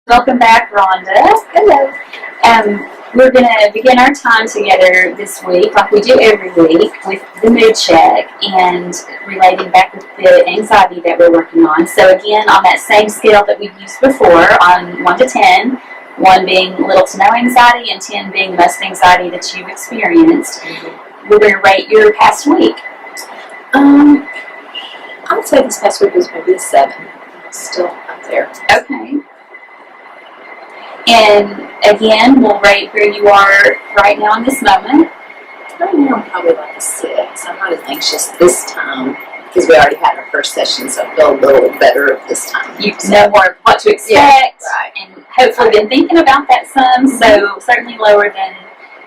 Welcome back, Rhonda. Hello. We're going to begin our time together this week, like we do every week, with the mood check and relating back with the anxiety that we're working on. So again, on that same scale that we've used before, on 1 to 10, 1 being little to no anxiety and 10 being the most anxiety that you've experienced, we're going to rate your past week. I would say this past week was maybe a 7. Still up there. Okay. And again, we'll rate where you are right now in this moment. Right now, I'm probably like a 6. I'm not as anxious this time because we already had our first session, so I feel a little better this time. You know more what to expect, right. And hopefully been thinking about that some, so certainly lower than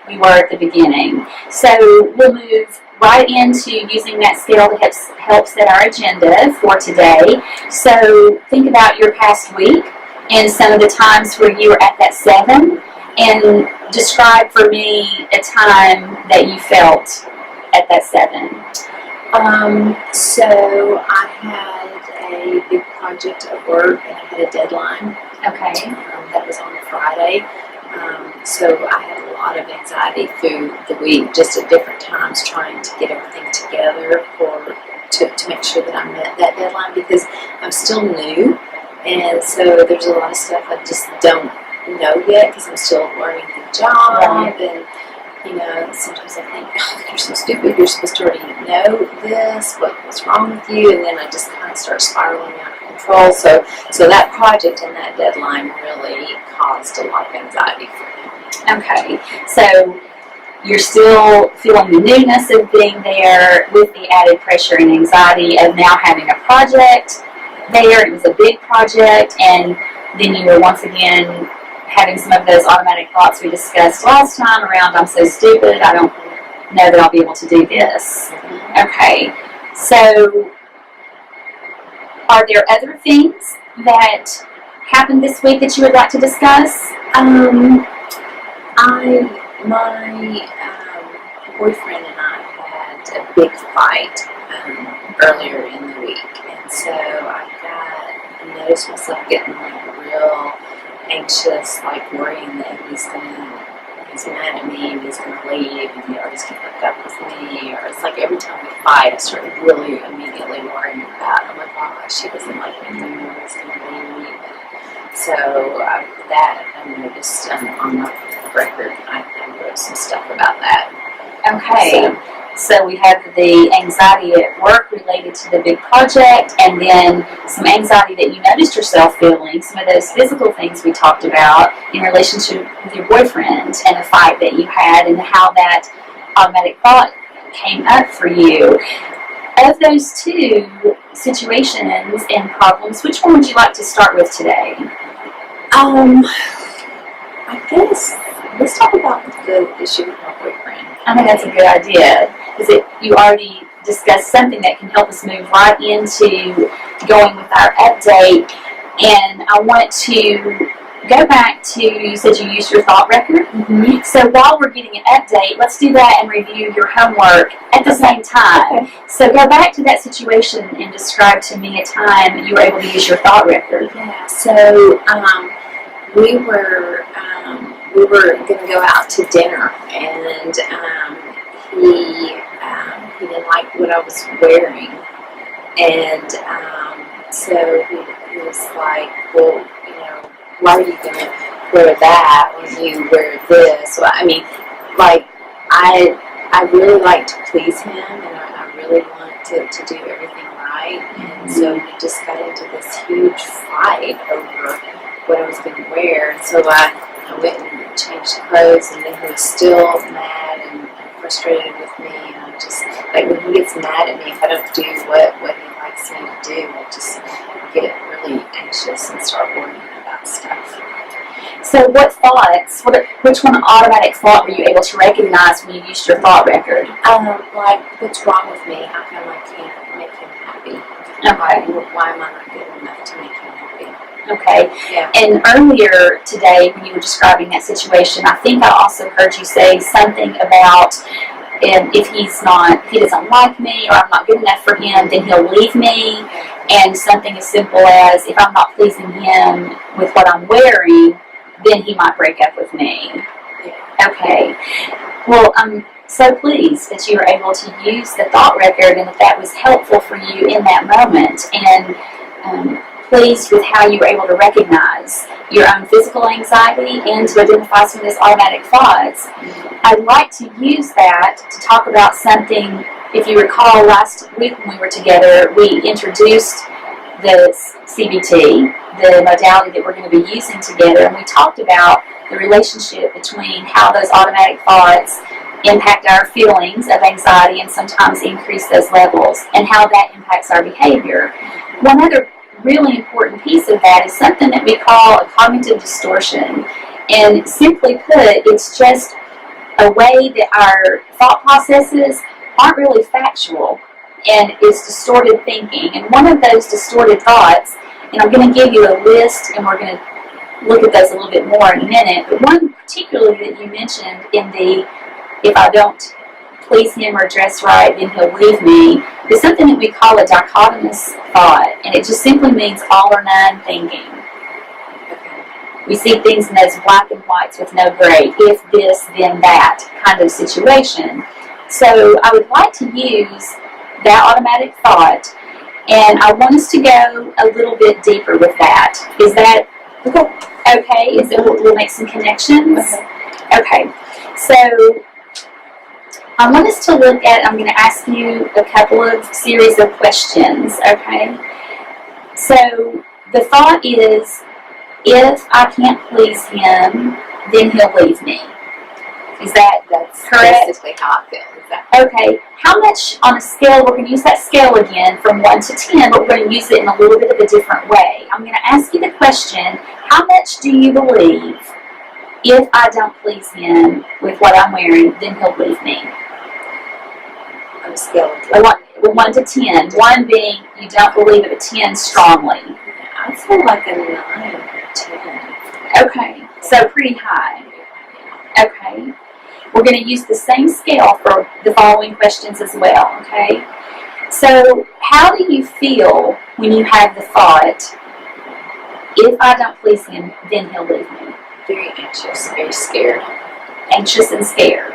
we were at the beginning. So we'll move right into using that scale to help set our agenda for today. So think about your past week and some of the times where you were at that 7, and describe for me a time that you felt at that 7. So I had a big project at work and I had a deadline. Okay. That was on Friday. So I had a lot of anxiety through the week, just at different times, trying to get everything together to make sure that I met that deadline, because I'm still new, and so there's a lot of stuff I just don't know yet because I'm still learning the job. Right. And sometimes I think, oh, you're so stupid, you're supposed to already know this, what's wrong with you? And then I just kind of start spiraling out of control. So that project and that deadline really caused a lot of anxiety for me. Okay, so you're still feeling the newness of being there with the added pressure and anxiety of now having a project there. It was a big project, and then you were once again having some of those automatic thoughts we discussed last time around, I'm so stupid, I don't know that I'll be able to do this. Okay, so are there other things that happened this week that you would like to discuss? My boyfriend and I had a big fight earlier in the week, and so I noticed myself getting real anxious, worrying that he's mad at me and he's gonna leave and he always can hook up with me, or it's like every time we fight I start really immediately worrying about, oh my gosh, he doesn't like me anymore, he's gonna leave. So that I noticed on my record, I wrote some stuff about that. Okay, so we have the anxiety at work related to the big project, and then some anxiety that you noticed yourself feeling, some of those physical things we talked about in relationship with your boyfriend and the fight that you had and how that automatic thought came up for you. Of those two situations and problems, which one would you like to start with today? I guess let's talk about the issue with my boyfriend. I think that's a good idea, because you already discussed something that can help us move right into going with our update. And I want to go back to, you said you used your thought record. Mm-hmm. So while we're getting an update, let's do that and review your homework at the same time. Okay. So go back to that situation and describe to me a time you were able to use your thought record. Yeah, so we were going to go out to dinner, and he didn't like what I was wearing, and so he was like, well, why are you going to wear that when you wear this? So, I mean, I really like to please him, and I really want to do everything right, and so we just got into this huge fight over what I was going to wear, and so I went and changed clothes, and then he was still mad and frustrated with me, and I just, when he gets mad at me, if I don't do what he likes me to do, I just get really anxious and start worrying about stuff. So what thoughts, which one automatic thought were you able to recognize when you used your thought record? What's wrong with me? How come I can't make him happy? Okay. Why am I not good enough to make him happy? Okay. Yeah. And earlier today, when you were describing that situation, I think I also heard you say something about if he doesn't like me or I'm not good enough for him, then he'll leave me. And something as simple as, if I'm not pleasing him with what I'm wearing, then he might break up with me. Okay. Well, I'm so pleased that you were able to use the thought record and that was helpful for you in that moment. And pleased with how you were able to recognize your own physical anxiety and to identify some of those automatic thoughts. I'd like to use that to talk about something. If you recall, last week when we were together, we introduced the CBT, the modality that we're going to be using together, and we talked about the relationship between how those automatic thoughts impact our feelings of anxiety and sometimes increase those levels, and how that impacts our behavior. One other really important piece of that is something that we call a cognitive distortion. And simply put, it's just a way that our thought processes aren't really factual, and it's distorted thinking. And one of those distorted thoughts, and I'm going to give you a list, and we're going to look at those a little bit more in a minute, but one particularly that you mentioned in the, if I don't please him or dress right, then he'll leave me, is something that we call a dichotomous thought, and it just simply means all or none thinking. We see things in those black and whites with no gray, if this, then that kind of situation. So I would like to use that automatic thought, and I want us to go a little bit deeper with that. Is that okay? Is it, we'll make some connections? Okay. So I want us to look at, I'm going to ask you a couple of series of questions, okay? So the thought is, if I can't please him, then he'll leave me. Is that's correct? Basically how I feel. Okay. How much on a scale, we're going to use that scale again from 1 to 10, but we're going to use it in a little bit of a different way. I'm going to ask you the question, how much do you believe if I don't please him with what I'm wearing, then he'll leave me? On a scale of 1 to 10. 1 being you don't believe it, but 10 strongly. I'd say like a 9 or 10. Okay, so pretty high. Okay. We're going to use the same scale for the following questions as well, okay? So, how do you feel when you have the thought, if I don't please him, then he'll leave me? Very anxious, very scared. Anxious and scared.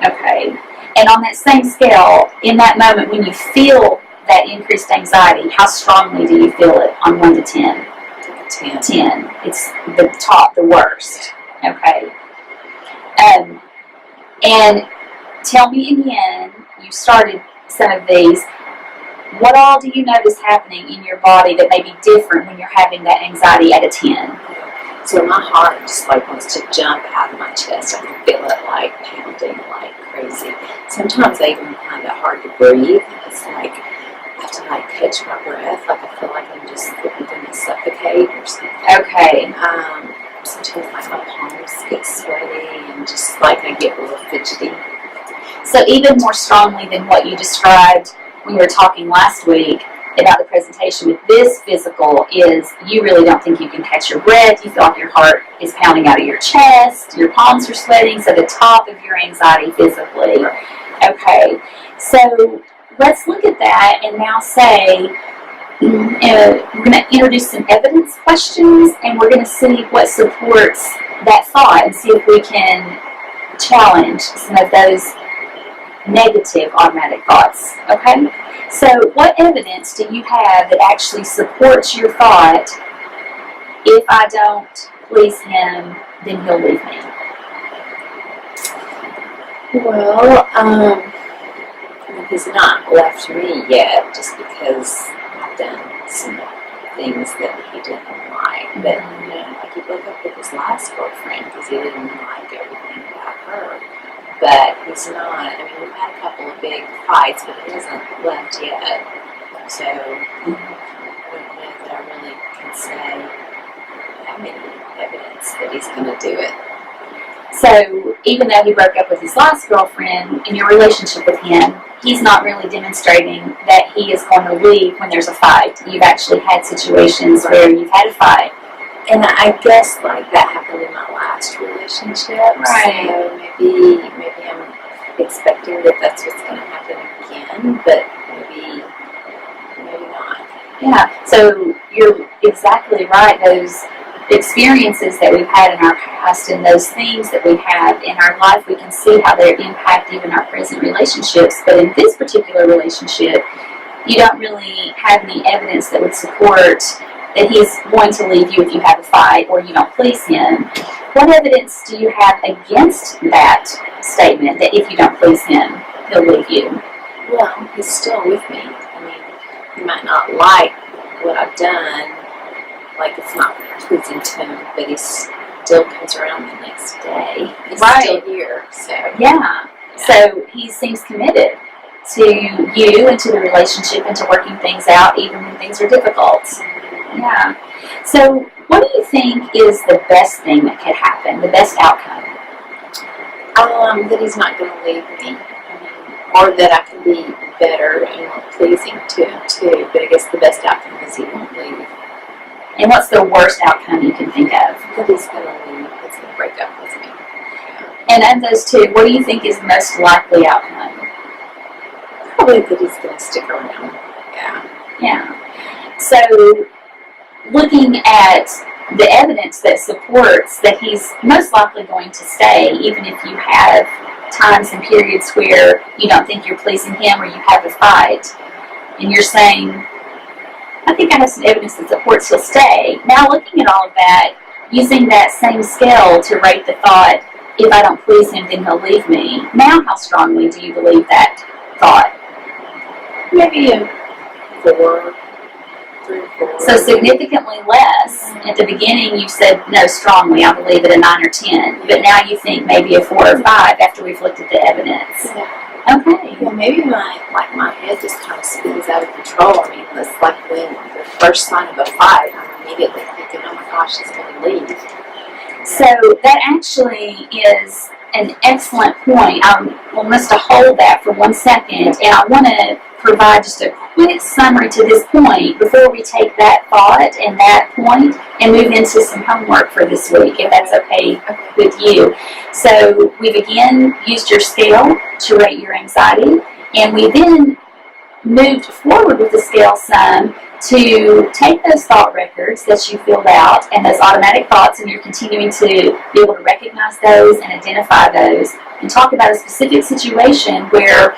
Okay. And on that same scale, in that moment when you feel that increased anxiety, how strongly do you feel it on 1 to 10? 10. 10. It's the top, the worst. Okay. And tell me again, you started some of these, what all do you notice happening in your body that may be different when you're having that anxiety at a 10? So my heart just like wants to jump out of my chest. I can feel it like pounding like crazy. Sometimes I even find it hard to breathe. It's like I have to like catch my breath. Like I feel like I'm just going to suffocate or something. Okay. Sometimes like my palms get sweaty and just like I get real fidgety. So even more strongly than what you described when we were talking last week about the presentation with this physical is you really don't think you can catch your breath. You feel like your heart is pounding out of your chest. Your palms are sweating. So the top of your anxiety physically. Okay. So let's look at that and now say, we're going to introduce some evidence questions and we're going to see what supports that thought and see if we can challenge some of those negative automatic thoughts. Okay? So what evidence do you have that actually supports your thought, if I don't please him, then he'll leave me? Well, he's not left me yet just because I've done some things that he didn't like. But, like he broke up with his last girlfriend because he didn't like everything about her. But he's not, we've had a couple of big fights, but he hasn't left yet. So, I don't know that I really can say I have any evidence that he's going to do it. So, even though he broke up with his last girlfriend, in your relationship with him, he's not really demonstrating that he is going to leave when there's a fight. You've actually had situations where you've had a fight. And I guess like that happened in my last relationship. Right. So maybe I'm expecting that that's what's going to happen again, but maybe not. Yeah, so you're exactly right. Those experiences that we've had in our past and those things that we have in our life, we can see how they impact even our present relationships. But in this particular relationship, you don't really have any evidence that would support that he's going to leave you if you have a fight or you don't please him. What evidence do you have against that statement, that if you don't please him, he'll leave you? Well, he's still with me. I mean, he might not like what I've done, like it's not pleasing to him, but he still comes around the next day. He's still here, so. Yeah. So he seems committed to you and to the relationship and to working things out even when things are difficult. Yeah. So what do you think is the best thing that could happen, the best outcome? That he's not going to leave me. Or that I can be better and more pleasing to him too. But I guess the best outcome is he won't leave. And what's the worst outcome you can think of? That he's going to leave. He's going to break up with me. And of those two, what do you think is the most likely outcome? Probably that he's going to stick around. Yeah. Yeah. So, looking at the evidence that supports that he's most likely going to stay, even if you have times and periods where you don't think you're pleasing him or you have a fight, and you're saying, I think I have some evidence that supports he'll stay. Now, looking at all of that, using that same scale to rate the thought, if I don't please him, then he'll leave me. Now, how strongly do you believe that thought? Maybe a 4. 3 or 4. So significantly less. At the beginning you said, no, strongly, I believe it, a 9 or 10. But now you think maybe a 4 or 5 after we've looked at the evidence. Yeah. Okay. Well, maybe my head just kind of spins out of control. I mean, it's like when the first sign of a fight, I'm immediately thinking, oh my gosh, he's going to leave. So that actually is an excellent point. I want us to hold that for 1 second, and I want to provide just a quick summary to this point before we take that thought and that point and move into some homework for this week, if that's okay with you. So we've again used your scale to rate your anxiety, and we then moved forward with the scale some to take those thought records that you filled out and those automatic thoughts, and you're continuing to be able to recognize those and identify those and talk about a specific situation where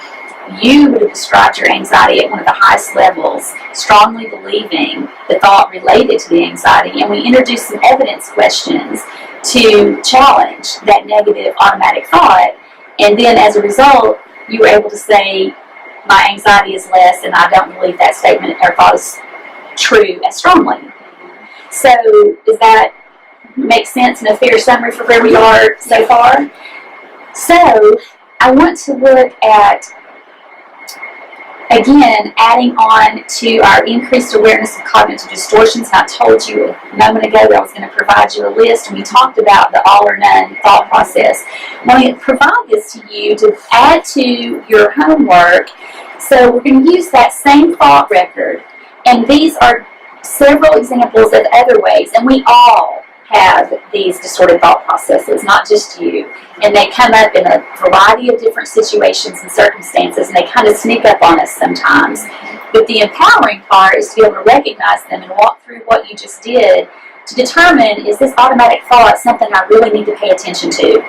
you would have described your anxiety at one of the highest levels, strongly believing the thought related to the anxiety, and we introduced some evidence questions to challenge that negative automatic thought, and then as a result, you were able to say, my anxiety is less, and I don't believe that statement or thought is true as strongly. So, does that make sense and a fair summary for where we are so far? So, I want to look at, again, adding on to our increased awareness of cognitive distortions. And I told you a moment ago that I was going to provide you a list, and we talked about the all or none thought process. I'm going to provide this to you to add to your homework. So we're going to use that same thought record, and these are several examples of other ways, and we all have these distorted thought processes, not just you, and they come up in a variety of different situations and circumstances, and they kind of sneak up on us sometimes. But the empowering part is to be able to recognize them and walk through what you just did to determine, is this automatic thought something I really need to pay attention to?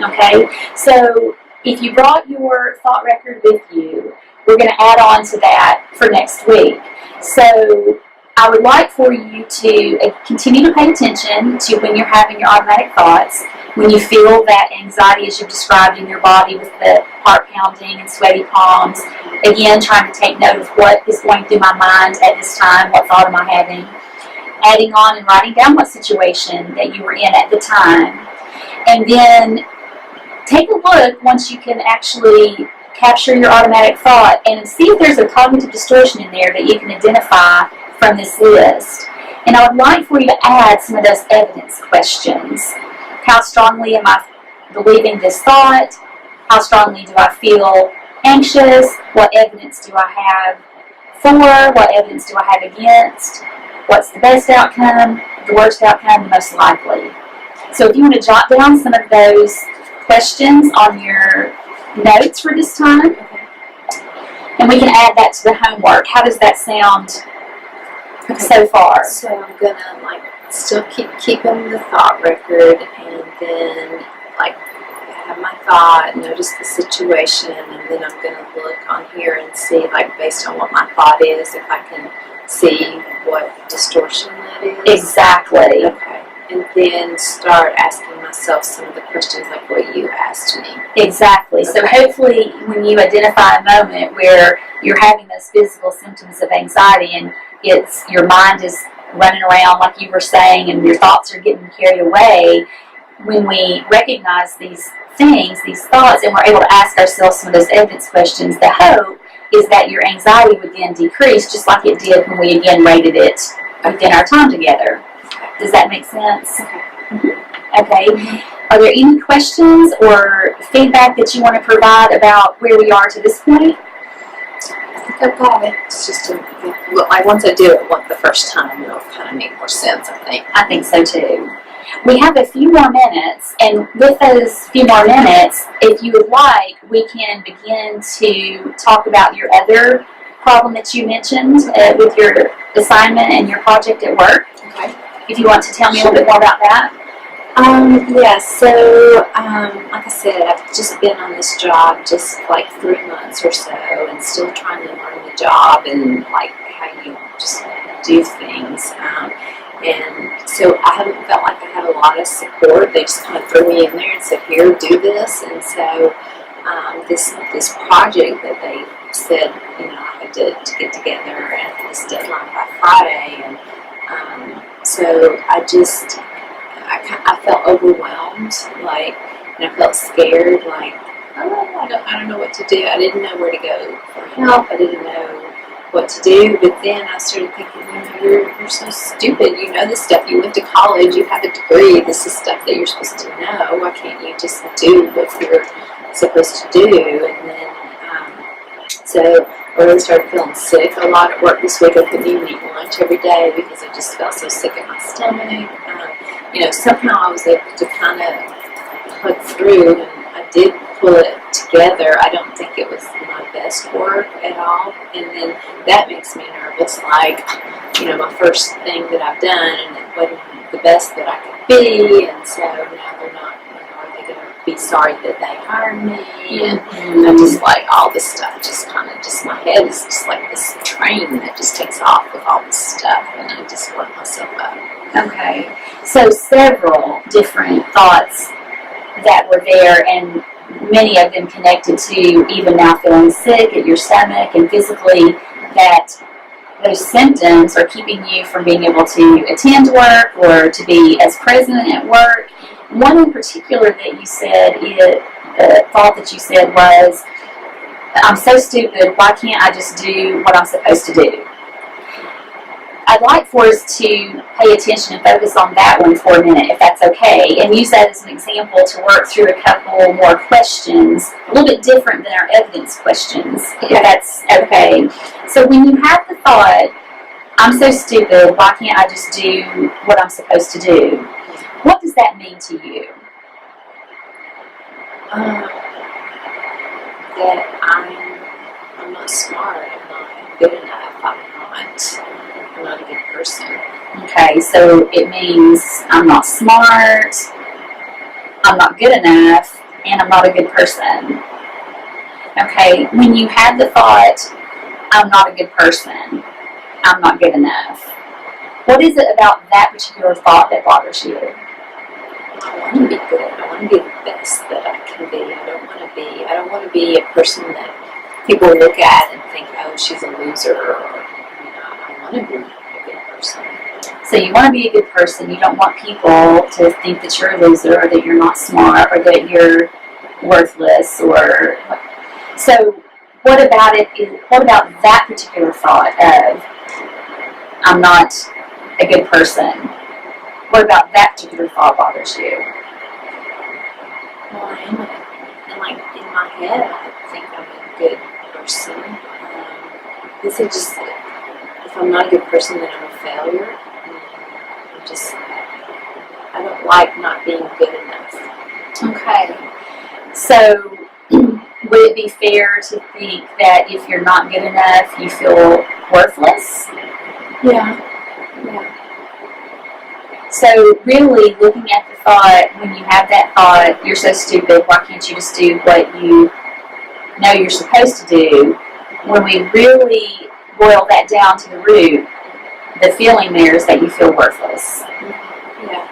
Okay, so if you brought your thought record with you, we're going to add on to that for next week. So I would like for you to continue to pay attention to when you're having your automatic thoughts, when you feel that anxiety as you've described in your body with the heart pounding and sweaty palms. Again, trying to take note of what is going through my mind at this time, what thought am I having. Adding on and writing down what situation that you were in at the time. And then take a look once you can actually capture your automatic thought and see if there's a cognitive distortion in there that you can identify from this list. And I would like for you to add some of those evidence questions. How strongly am I believing this thought? How strongly do I feel anxious? What evidence do I have for? What evidence do I have against? What's the best outcome, the worst outcome, the most likely? So if you want to jot down some of those questions on your notes for this time, and we can add that to the homework. How does that sound so far? So I'm gonna like still keep keeping the thought record, and then like have my thought, notice the situation, and then I'm gonna look on here and see, like, based on what my thought is, if I can see what distortion that is. Exactly. Okay. And then start asking myself some of the questions like what you asked me. Exactly. So hopefully when you identify a moment where you're having those physical symptoms of anxiety and it's your mind is running around like you were saying and your thoughts are getting carried away, when we recognize these things, these thoughts, and we're able to ask ourselves some of those evidence questions, the hope is that your anxiety would then decrease just like it did when we again rated it within our time together. Does that make sense? Okay. Mm-hmm. Okay. Are there any questions or feedback that you want to provide about where we are to this point? I think I've got it. It's just once I do it the first time, it'll kind of make more sense, I think. I think so too. We have a few more minutes, and with those few more minutes, if you would like, we can begin to talk about your other problem that you mentioned with your assignment and your project at work. Okay. If you want to tell me a little bit more about that. Yeah, so, like I said, I've just been on this job just like 3 months or so and still trying to learn the job and like how you just do things. And so I haven't felt like I have a lot of support. They just kind of threw me in there and said, here, do this. And so this project that they said, I had to get together at this deadline by Friday. And so I felt overwhelmed, like, and I felt scared, like, oh, I don't know what to do. I didn't know where to go for help. I didn't know what to do. But then I started thinking, you're so stupid. You know this stuff. You went to college. You have a degree. This is stuff that you're supposed to know. Why can't you just do what you're supposed to do? And then, so I really started feeling sick a lot at work this week. I couldn't even eat lunch every day because I just felt so sick in my stomach. Somehow I was able to kind of put through, and I did pull it together. I don't think it was my best work at all, and then that makes me nervous. Like, my first thing that I've done, and it wasn't the best that I could be, and so now they're not. Are they going to be sorry that they hired me? And I just like all this stuff. Just kind of my head is just like this train that just takes off with all this stuff, and I just work myself up. Okay. So several different thoughts that were there, and many of them connected to even now feeling sick at your stomach and physically, that those symptoms are keeping you from being able to attend work or to be as present at work. One in particular that you said, the thought that you said was, I'm so stupid, why can't I just do what I'm supposed to do? I'd like for us to pay attention and focus on that one for a minute, if that's okay, and use that as an example to work through a couple more questions, a little bit different than our evidence questions, if that's okay. So when you have the thought, I'm so stupid, why can't I just do what I'm supposed to do? What does that mean to you? That I'm not smart, I'm not good enough, I'm not a good person. Okay, so it means I'm not smart, I'm not good enough, and I'm not a good person. Okay, when you had the thought, I'm not a good person, I'm not good enough, what is it about that particular thought that bothers you? I want to be good. I want to be the best that I can be. I don't want to be a person that people look at and think, oh, she's a loser, or, I want to be a good person. So you want to be a good person. You don't want people to think that you're a loser, or that you're not smart, or that you're worthless, or... So what about that particular thought of, I'm not a good person? What about that particular thought bothers you? Well, I in my head, I think I'm a good person. This is just, if I'm not a good person, then I'm a failure. I don't like not being good enough. Okay. So, would it be fair to think that if you're not good enough, you feel worthless? Yeah. Yeah. So really looking at the thought, when you have that thought, you're so stupid, why can't you just do what you know you're supposed to do? When we really boil that down to the root, the feeling there is that you feel worthless. Yeah.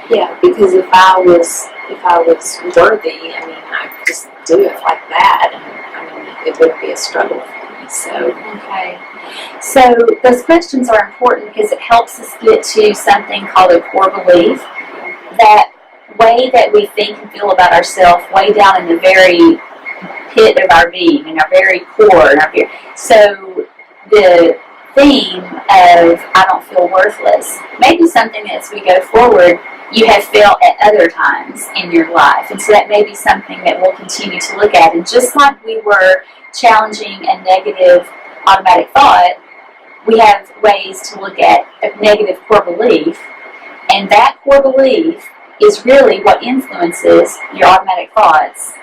Yeah, because if I was worthy, I mean, I just do it like that, and I mean, it wouldn't be a struggle for me. So Okay. So those questions are important because it helps us get to something called a core belief. That way that we think and feel about ourselves, way down in the very pit of our being, in our very core. So the theme of I don't feel worthless may be something that as we go forward you have felt at other times in your life. And so that may be something that we'll continue to look at. And just like we were challenging a negative automatic thought, we have ways to look at a negative core belief. And that core belief is really what influences your automatic thoughts.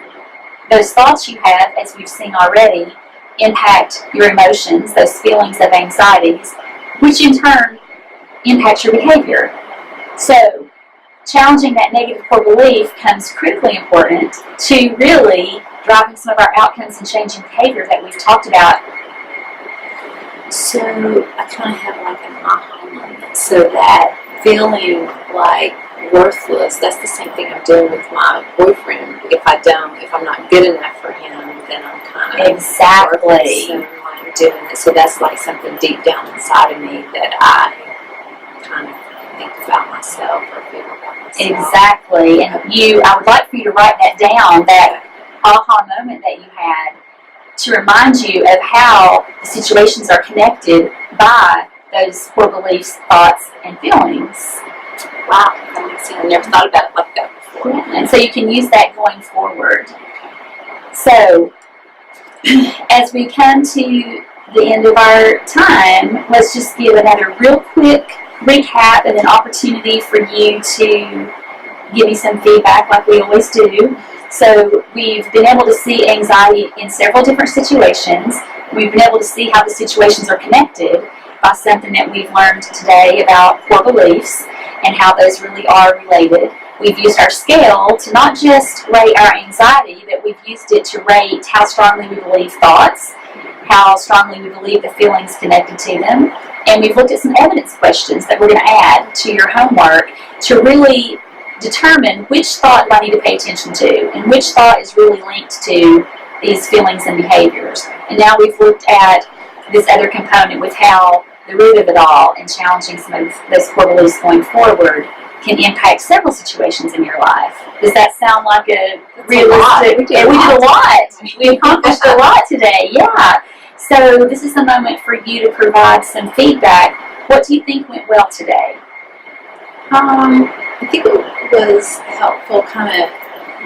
Those thoughts you have, as we've seen already, impact your emotions, those feelings of anxieties, which in turn impacts your behavior. So, challenging that negative core belief comes critically important to really driving some of our outcomes and changing behavior that we've talked about. So I kind of have like an aha moment. So that feeling like worthless, that's the same thing I'm doing with my boyfriend. If I'm not good enough for him, then I'm kind of Exactly. worthless, and I'm doing it. So that's like something deep down inside of me that I kind of think about myself or feel about myself. Exactly. And I would like for you to write that down, that aha moment that you had, to remind you of how the situations are connected by those core beliefs, thoughts, and feelings. Wow, that makes sense. I never thought about it like that before. Yeah. And so you can use that going forward. So, as we come to the end of our time, let's just give another real quick recap and an opportunity for you to give me some feedback like we always do. So we've been able to see anxiety in several different situations. We've been able to see how the situations are connected by something that we've learned today about core beliefs and how those really are related. We've used our scale to not just rate our anxiety, but we've used it to rate how strongly we believe thoughts, how strongly we believe the feelings connected to them, and we've looked at some evidence questions that we're going to add to your homework to really determine which thought do I need to pay attention to and which thought is really linked to these feelings and behaviors. And now we've looked at this other component with how the root of it all and challenging some of those core beliefs going forward can impact several situations in your life. Does that sound like a realistic? We did a lot. We accomplished a lot today. Yeah. So this is the moment for you to provide some feedback. What do you think went well today? I think it was helpful kind of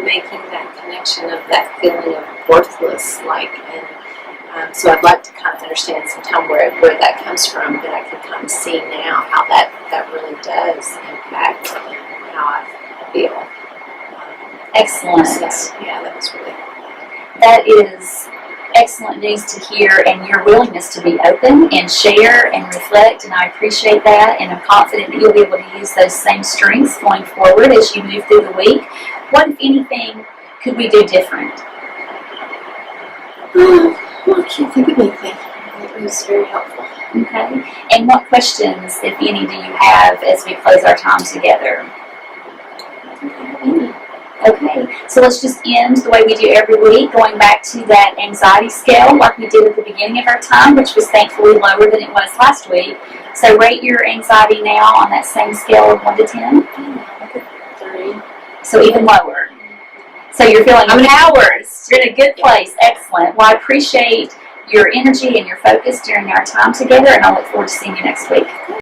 making that connection of that feeling of worthless, and so I'd like to kind of understand sometime where that comes from, but I can kind of see now how that really does impact how I feel. Excellent. So, yeah, that was really That is excellent news to hear, and your willingness to be open and share and reflect, and I appreciate that, and I'm confident that you'll be able to use those same strengths going forward as you move through the week. What, if anything, could we do different? Well, I can't think of anything. It was very helpful. Okay. And what questions, if any, do you have as we close our time together? Okay, so let's just end the way we do every week, going back to that anxiety scale like we did at the beginning of our time, which was thankfully lower than it was last week. So rate your anxiety now on that same scale of 1 to 10. 3. So even lower. So you're feeling empowered. You're in a good place. Excellent. Well, I appreciate your energy and your focus during our time together, and I look forward to seeing you next week.